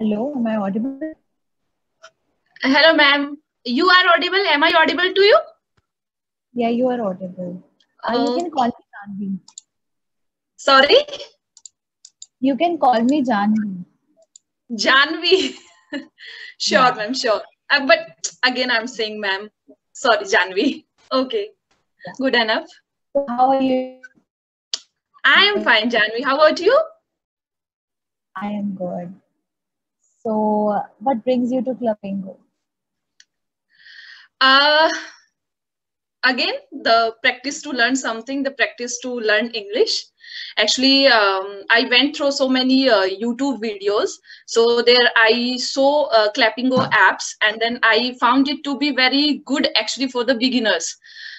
Hello, am I audible? Hello, ma'am. You are audible. Am I audible to you? Yeah, you are audible. You Uh, can call me Janvi. Sorry, You can call me Janvi. Janvi. Sure, Yeah, ma'am. Sure. But again, I'm saying, ma'am. Sorry, Janvi. Okay, yeah. good enough. So how are you? I am fine, Janvi. How about you? I am good. So, what brings you to Club Bingo? Uh, Again, the practice to learn something, the practice to learn English. Actually, I went through so many YouTube videos. So there I saw Clappingo apps, and then I found it to be very good actually for the beginners.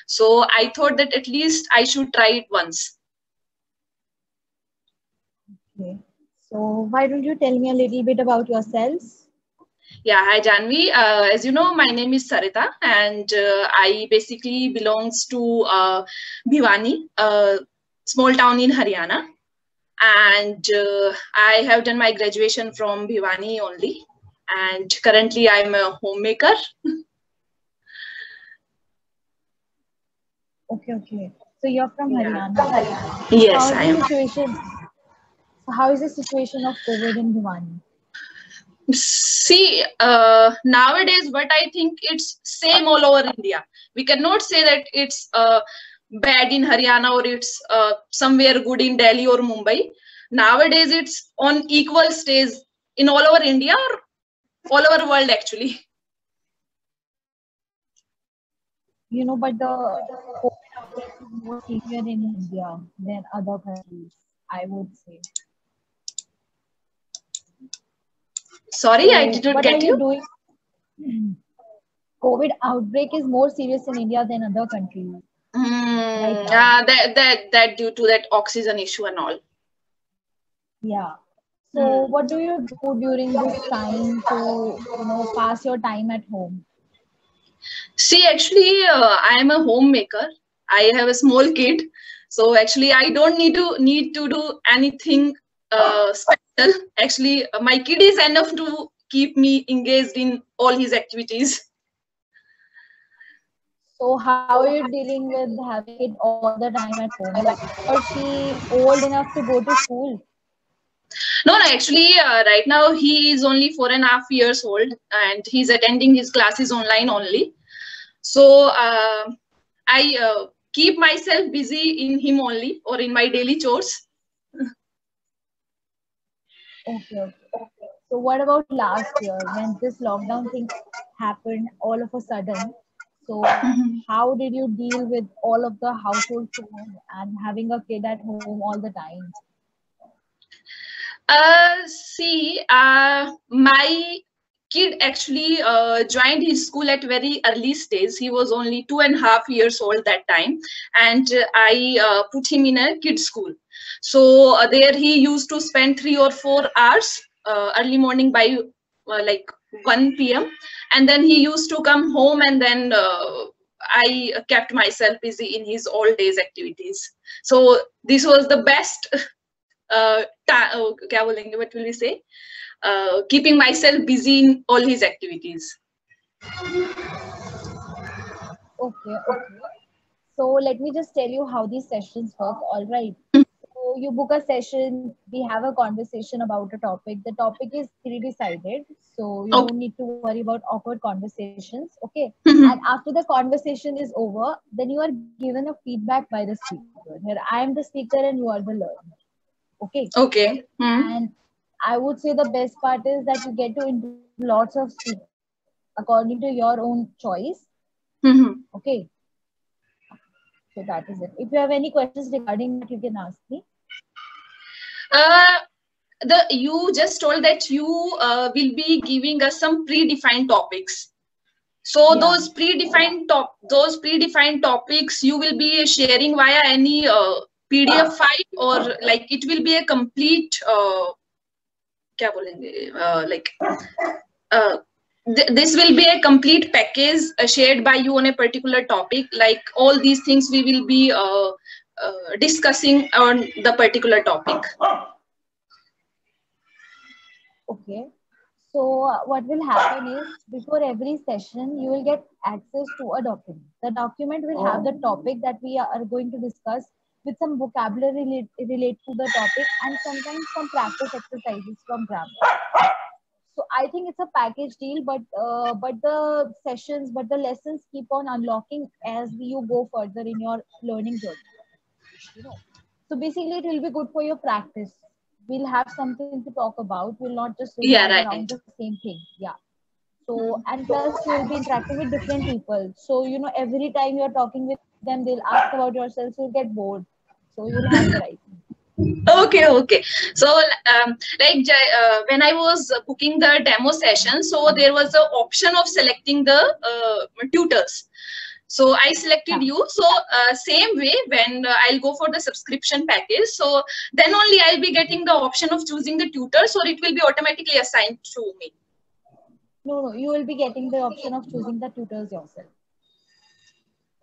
So I thought that at least I should try it once. Okay. So, why don't you tell me a little bit about yourselves? Yeah, hi Janvi. As you know, my name is Sarita, and I basically belongs to Bhiwani, a small town in Haryana. And I have done my graduation from Bhiwani only, and currently I'm a homemaker. Okay, okay. So you're from Yeah. Haryana. So Yes, how is I the am. situation? So how is the situation of COVID in Bhiwani? See, nowadays, but I think it's same all over India. We cannot say that it's bad in Haryana or it's somewhere good in Delhi or Mumbai. Nowadays, it's on equal stage in all over India or all over world actually. But the COVID outbreak is more severe in India than other countries, I would say. Sorry, I So, did not what are get you you. doing? COVID outbreak is more serious in India than other countries right now. That due to that oxygen issue and all. Yeah. So, Hmm. what do you do during this time to, pass your time at home? See, actually, I am a homemaker. I have a small kid, so actually, I don't need to do anything special. Actually, my kid is enough to keep me engaged in all his activities. So, how are you dealing with having it all the time at home? Like, is he or she old enough to go to school? No, no, actually, right now he is only 4.5 years old, and he's attending his classes online only. So I keep myself busy in him only or in my daily chores. Okay, okay. So, what about last year when this lockdown thing happened all of a sudden? So, how did you deal with all of the household chores and having a kid at home all the time? See, my kid actually joined his school at very early stage. He was only 2.5 years old that time, and I put him in a kid school. So there he used to spend 3 or 4 hours early morning by like 1 p.m. and then he used to come home, and then I kept myself busy in his all days activities. So this was the best क्या बोलेंगे, what will we say, keeping myself busy in all his activities. Okay, okay. So, let me just tell you how these sessions work. All right. So, you book a session, we have a conversation about a topic. The topic is pre-decided, so you Okay. don't need to worry about awkward conversations. Okay. And Mhm. after the conversation is over, then you are given a feedback by the speaker. Here, I am the speaker and you are the learner. Okay. Okay. And I would say the best part is that you get to interview lots of speakers according to your own choice. Mhm. Okay. So that is it. If you have any questions regarding that, you can ask me. uh, the you just told that you will be giving us some predefined topics. So Yeah. those predefined topics you will be sharing via any PDF file, or like it will be a complete क्या बोलेंगे like uh, this will be a complete package shared by you on a particular topic, like all these things we will be discussing on the particular topic. Okay. So what will happen is before every session, you will get access to a document. The document will have the topic that we are going to discuss with some vocabulary relate to the topic and sometimes some practice exercises from grammar. So I think it's a package deal, but the sessions, but the lessons keep on unlocking as you go further in your learning journey. You know, so basically it will be good for your practice. We'll have something to talk about. We'll not just Yeah, revolve right. around the same thing. Yeah. So, and plus you'll be interacting with different people. So, every time you're talking with them, they'll ask about yourself. So you'll get bored. So you'll have variety. Okay, okay. So, when I was booking the demo session, so there was the option of selecting the tutors. So I selected Yeah. you. So same way, when I'll go for the subscription package, so then only I'll be getting the option of choosing the tutors, or it will be automatically assigned to me. No, no, you will be getting the option of choosing the tutors yourself.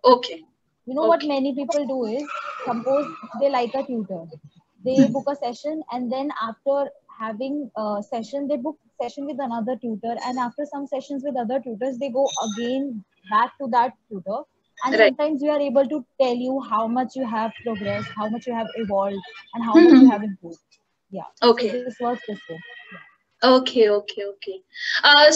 Okay. What Okay. many people do is, suppose they like a tutor, they book a session, and then after having a session, they book session with another tutor, and after some sessions with other tutors, they go again back to that tutor, and Right. sometimes we are able to tell you how much you have progressed, how much you have evolved, and how much you Mhm. have improved. Yeah, so Okay. this works this way. Yeah. Okay, okay, okay.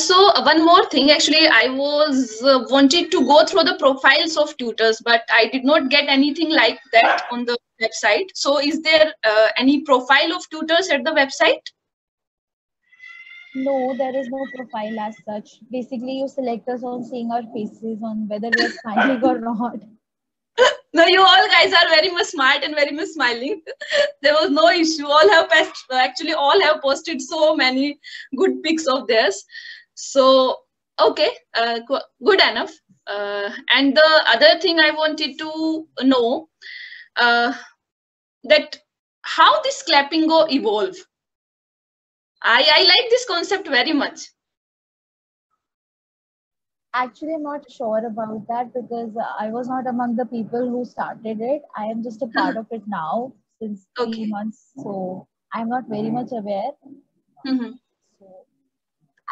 So one more thing, actually, I was wanted to go through the profiles of tutors, but I did not get anything like that on the website. So is there any profile of tutors at the website? No, there is no profile as such. Basically, you select us on seeing our faces, on whether we are smiling or not. No, you all guys are very much smart and very much smiling. There was no issue. Actually, all have posted so many good pics of theirs. So, okay, good enough. And the other thing I wanted to know, uh, that how this clapping go evolve. I like this concept very much. Actually, I'm not sure about that because I was not among the people who started it. I am just a part of it now since three Okay. months, so I'm not very much aware. Mm-hmm. So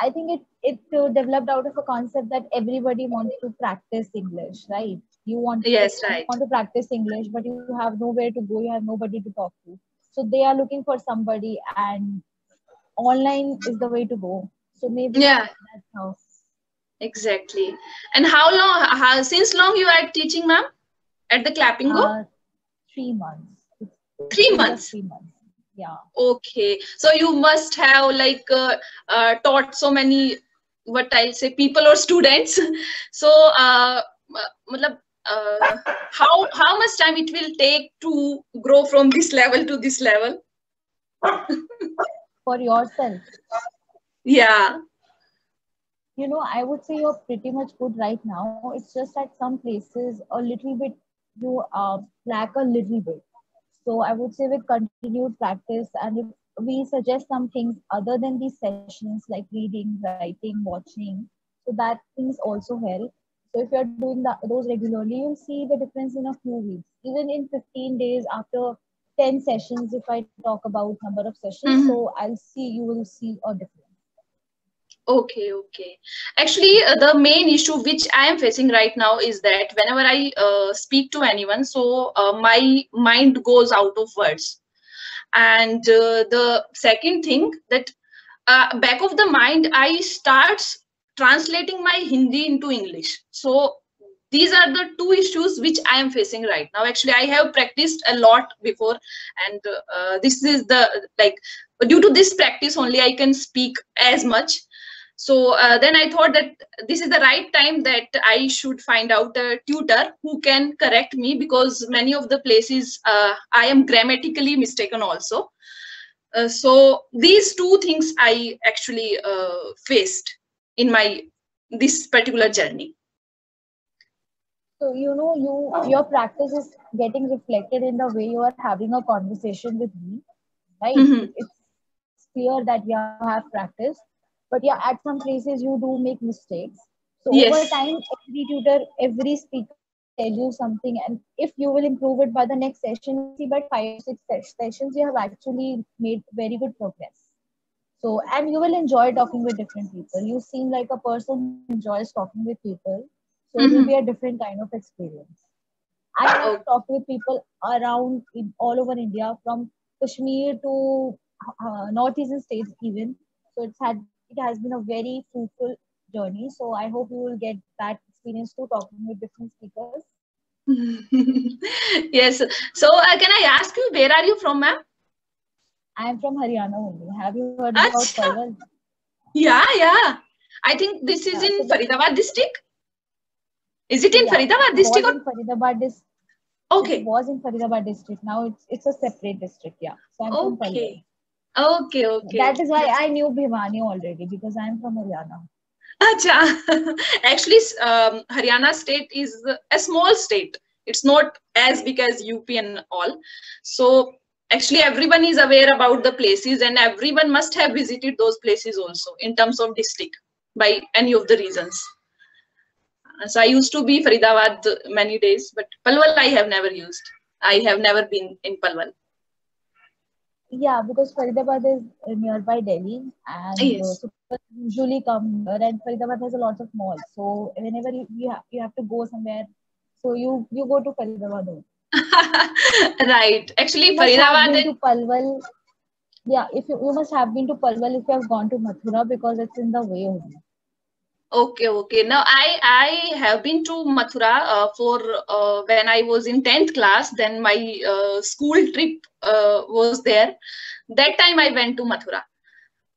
I think it developed out of a concept that everybody wants to practice English, right? Yes, You right. want to practice English, but you have nowhere to go. You have nobody to talk to. So they are looking for somebody, and online is the way to go. So maybe Yeah, that's how. exactly. And since long you are teaching, ma'am, at the clapping go? Uh, 3 months. It's Three been just months. 3 months. Yeah. Okay, so you must have like taught so many, what I'll say, people or students. So, matlab, how much time it will take to grow from this level to this level? For yourself, Yeah. I would say you're pretty much good right now. It's just at some places a little bit you lack a little bit. So I would say with continued practice, and if we suggest some things other than these sessions like reading, writing, watching, so that things also help. So if you're doing those regularly, you'll see the difference in a few weeks. Even in 15 days after 10 sessions, if I talk about number of sessions, so Mhm. you will see a difference. Okay, okay. Actually, the main issue which I am facing right now is that whenever I speak to anyone, so my mind goes out of words. And the second thing, that back of the mind, I start translating my Hindi into English. So these are the two issues which I am facing right now. Actually, I have practiced a lot before, and this is the, like, due to this practice only I can speak as much. So then I thought that this is the right time that I should find out a tutor who can correct me, because many of the places I am grammatically mistaken also. So these two things I actually faced in my this particular journey. So your practice is getting reflected in the way you are having a conversation with me, right? Mhm. It's clear that you have practiced, but yeah, at some places you do make mistakes. So over Yes. time, every tutor, every speaker will tell you something, and if you will improve it by the next session, you'll see by 5 to 6 sessions you have actually made very good progress. So, and you will enjoy talking with different people. You seem like a person who enjoys talking with people. So it will be a different kind of experience. I have talked with people around all over India, from Kashmir to northeastern states even. So it has been a very fruitful journey. So I hope you will get that experience too, talking with different speakers. Yes. So can I ask you, where are you from, ma'am? I am from Haryana only. Have you heard about Palwal? Yeah. I think this is in Faridabad district. Is it in Faridabad district? It was in Faridabad district. Okay. It was in Faridabad district. Now it's a separate district. Yeah. So I'm from Palwal. Okay. That is why I knew Bhiwani already, because I'm from Haryana. Acha. Actually, Haryana state is a small state. It's not as big as UP and all. So actually, everyone is aware about the places, and everyone must have visited those places also in terms of district by any of the reasons. So I used to be Faridabad many days, but Palwal I have never used. I have never been in Palwal. Yeah, because Faridabad is nearby Delhi, and yes. So usually come here, and Faridabad has a lot of malls. So whenever you have to go somewhere, so you go to Faridabad. Right. Actually, you must Faridabad have been to Palwal. Yeah, if you must have been to Palwal if you have gone to Mathura, because it's in the way only. Okay. Now I have been to Mathura for when I was in 10th class. Then my school trip was there. That time I went to Mathura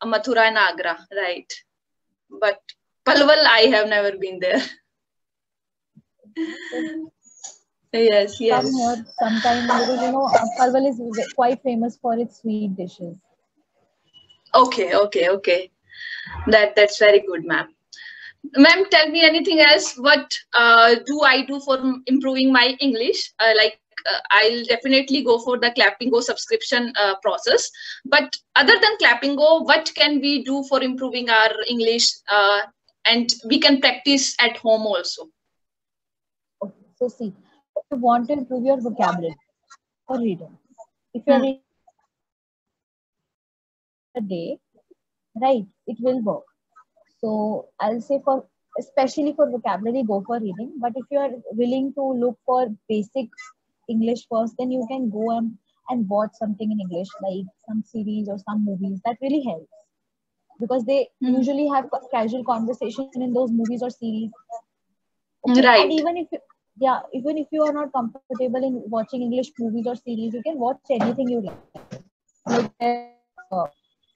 and Agra, right? But Palwal I have never been there. Yes. Come here sometime, because Palwal is quite famous for its sweet dishes. Okay. That's very good, ma'am. Ma'am, tell me anything else. What do I do for improving my English? I'll definitely go for the Clappingo subscription process. But other than Clappingo, what can we do for improving our English? And we can practice at home also. Okay, so see, if you want to improve your vocabulary or reading, if you're reading a day, right, it will work. So I'll say, especially for vocabulary, go for reading. But if you are willing to look for basic English first, then you can go and watch something in English, like some series or some movies. That really helps, because they usually have casual conversation in those movies or series. Okay? Right. And even if you are not comfortable in watching English movies or series, you can watch anything you like. Like a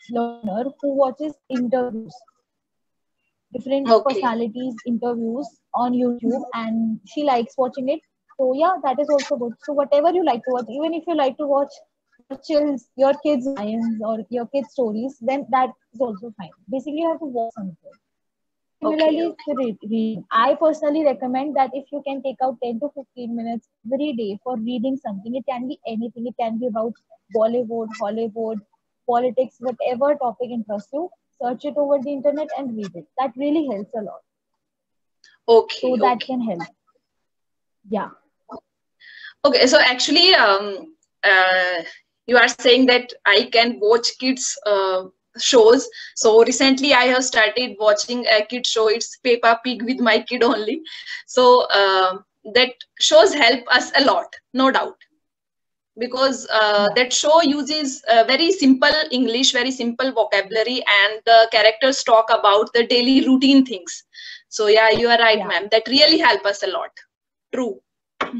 learner who watches interviews, different personalities interviews on YouTube, and she likes watching it. So yeah, that is also good. So whatever you like to watch, even if you like to watch your kids' science or your kids' stories, then that is also fine. Basically, you have to watch something. Similarly, reading. I personally recommend that if you can take out 10 to 15 minutes every day for reading something, it can be anything. It can be about Bollywood, Hollywood, politics, whatever topic interests you. Search it over the internet and read it. That really helps a lot. Okay. So that can help. Yeah. Okay. So actually, you are saying that I can watch kids shows. So recently I have started watching a kid show. It's Peppa Pig with my kid only. So that shows help us a lot, no doubt, because that show uses very simple English, very simple vocabulary, and the characters talk about the daily routine things. So yeah, you are right, ma'am. That really help us a lot. True.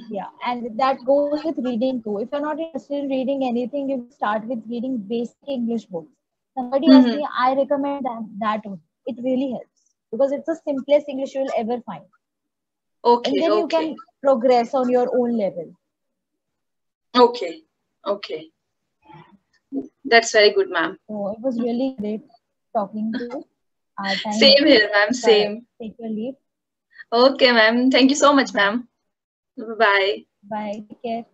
Yeah, and that goes with reading too. If you're not interested in reading anything, you start with reading basic English books. Somebody asked me, I recommend that one. It really helps, because it's the simplest English you'll ever find. Okay. And then you can progress on your own level. Okay. That's very good, ma'am. So it was really great talking to you. Same here, ma'am. Same. Take your leave. Okay, ma'am. Thank you so much, ma'am. Bye. Bye. Take care.